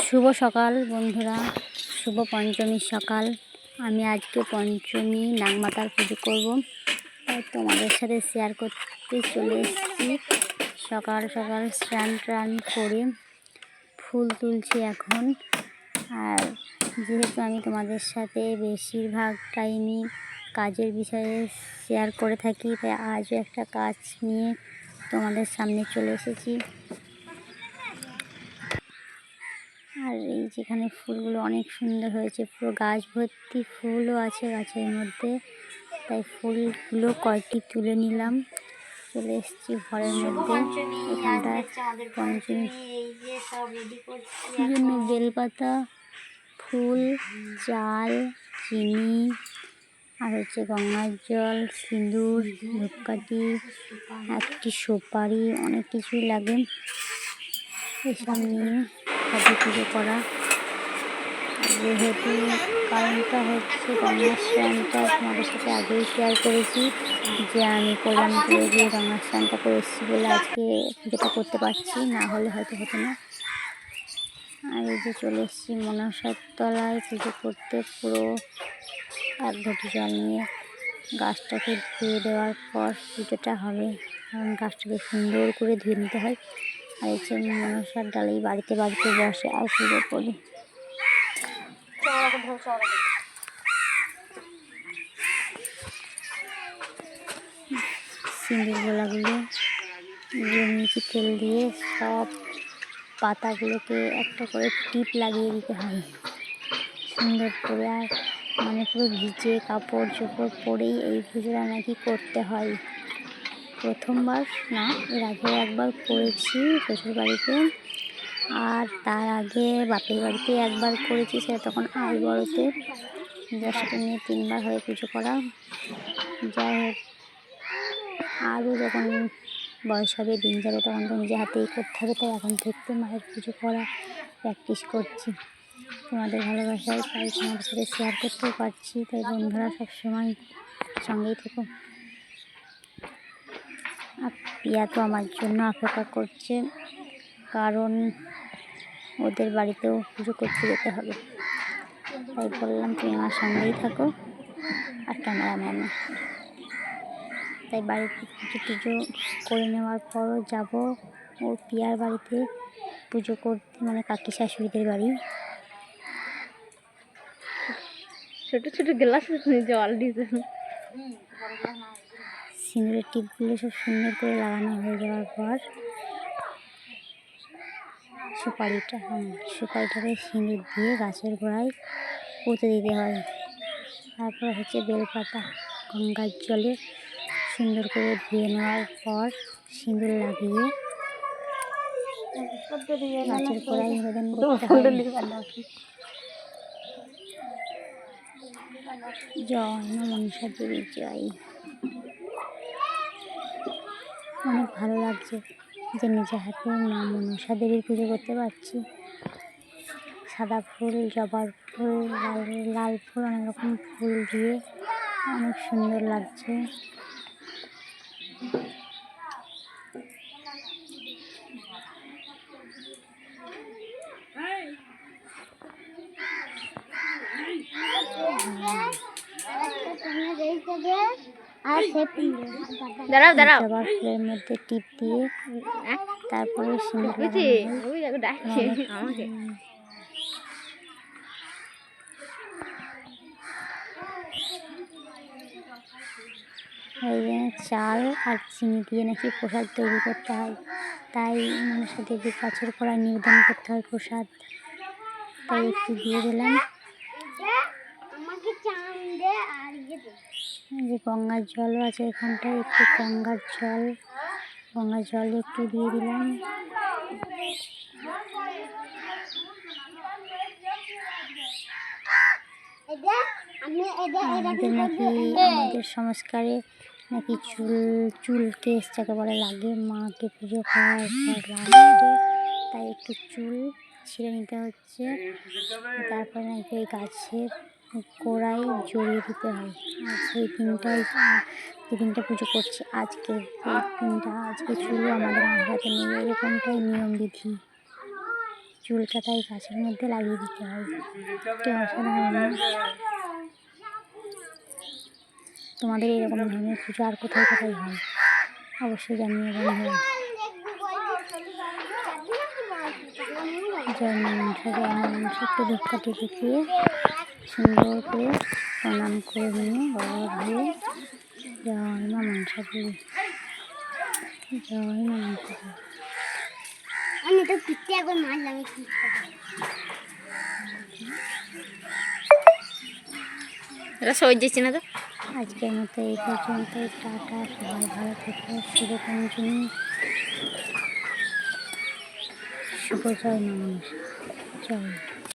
শুভ সকাল বন্ধুরা, শুভ পঞ্চমীর সকাল। আমি আজকে পঞ্চমী নাগমাতার পুজো করব, তাই তোমাদের সাথে শেয়ার করতে চলে এসেছি। সকাল সকাল স্নান করে ফুল তুলছি এখন। আর যেহেতু আমি তোমাদের সাথে বেশিরভাগ টাইমই কাজের বিষয়ে শেয়ার করে থাকি, তাই আজও একটা কাজ নিয়ে তোমাদের সামনে চলে এসেছি। আর এই যেখানে ফুলগুলো অনেক সুন্দর হয়েছে, পুরো গাছ ভর্তি ফুলও আছে গাছের মধ্যে, তাই ফুলগুলো কয়েকটি তুলে নিলাম। চলে এসেছি ঘরের মধ্যে। এখানটায় পঞ্চমীর জন্য বেলপাতা, ফুল, চাল, চিনি, আর হচ্ছে গঙ্গার জল, সিঁদুর, ধূপকাঠি, একটি সুপারি, অনেক কিছুই লাগে। এসব নিয়ে কালী পুজো করা। যেহেতু কারণটা হচ্ছে গঙ্গা স্নানটা তোমাদের সাথে আগেই শেয়ার করেছি, যে আমি কল্যাণপুরে গিয়ে গঙ্গা স্নানটা করে এসেছি বলে আজকে পুজোটা করতে পারছি, না হলে হয়তো হতো না। আর এই যে চলে এসেছি মনসার তলায় পুজো করতে। পুরো এক ঘটি জল নিয়ে গাছটাকে ধুয়ে দেওয়ার পর পুজোটা হবে, কারণ গাছটাকে সুন্দর করে ধুয়ে নিতে হয়। আর এই যে মনসার ডালেই বাড়িতে বাড়িতে বসে আর পুজো করি। সিঁদুর গোলাগুলো নিচে তেল দিয়ে সব পাতাগুলোকে একটা করে টিপ লাগিয়ে দিতে হয় সুন্দর করে। আর মানে পুরো ভিজে কাপড় চোপড় পরেই এই পুজোটা নাকি করতে হয়। প্রথমবার না, এর আগে একবার করেছি শ্বশুর বাড়িতে, আর তার আগে বাপের বাড়িতে একবার করেছি, সেটা তখন বড়োতে। যার সাথে নিয়ে 3বার হয়ে পুজো করা। যাই হোক, আরও যখন বয়স হবে, দিন যাবে, তখন তো নিজে হাতেই করতে হবে। তাই এখন থেকে মায়ের পুজো করা প্র্যাকটিস করছি তোমাদের ভালোবাসায়, তাই তোমাদের সাথে শেয়ার করতেও পারছি। তাই বন্ধুরা সবসময় সঙ্গেই থেকো। আর পিয়া তো আমার জন্য অপেক্ষা করছে, কারণ ওদের বাড়িতেও পুজো করতে যেতে হবে। তাই বললাম তুমি আমার সঙ্গেই থাকো আর ক্যামেরাম্যানে। তাই বাড়িতে পুজো টুজো করে নেওয়ার পরও যাব ও পিয়ার বাড়িতে পুজো করতে, মানে কাকি শাশুড়িদের বাড়ি। ছোটো ছোটো গ্লাস জল দিতে, সিঁদুরের টিপগুলো সব সুন্দর করে লাগানো হয়ে যাওয়ার পর সুপারিটাকে সিঁদুর দিয়ে গাছের গোড়ায় পুঁতে দিতে হয়। তারপর হচ্ছে বেলপাতা গঙ্গার জলে সুন্দর করে ধুয়ে নেওয়ার পর সিঁদুর লাগিয়ে গাছের গোড়ায় নিবেদন করতে হয়। জয় মা মনসা দেবী জয়। অনেক ভালো লাগছে যে নিজে হাতে মা মনসা দেবীর পুজো করতে পারছি। সাদা ফুল, জবার ফুল, লাল ফুল, অনেক রকম ফুল দিয়ে অনেক সুন্দর লাগছে। জবার ফুলের মধ্যে টিপ দিয়ে তারপরে সিঁদুর চাল আর চিনি দিয়ে নাকি প্রসাদ তৈরি করতে হয়, তাই মনসা দেবীর গাছের গোড়ায় নিবেদন করতে হয় প্রসাদ। তাই একটু দিয়ে দিলাম। যে গঙ্গার জলও আছে এখানটায়, একটু গঙ্গার জল একটু দিয়ে দিলাম। আমাদের সংস্কারে নাকি চুল কেস যাকে বলে লাগে মাকে পুজো করার পর লাস্টে, তাই একটু চুল ছিঁড়ে নিতে হচ্ছে। তারপরে নাকি ওই গাছের গোড়ায় জড়িয়ে দিতে হয়। আর সেই দিনটাই, যেদিনটা পুজো করছি আজকে, সেই দিনটা আজকে চুলও আমাদের হাতে নেই, এরকমটাই নিয়ম বিধি। চুল কাটাই গাছের মধ্যে লাগিয়ে দিতে হয়। কি অসাধারণ না? তোমাদের এরকম ধরনের পুজো আর কোথায় কোথায় হয় অবশ্যই জানিয়ে বন্ধুরা। জয় মা মনসা, জয় মা মনসা। একটু ধূপকাঠি দেখিয়ে সুন্দর করে প্রণাম করে নিয়ে বাবা ভাইয়ে জয় মা মনসা দেবী, জয় মা মনসা দেবী। আমি তো পিঠে একবার মারলাম। এটা সহ্য যাচ্ছে না তো। আজকের মতো এই পর্যন্ত, টাটা, সবাই ভালো থেকো, শুভ পঞ্চমী, শুভ জয় মা মনসা, জয়।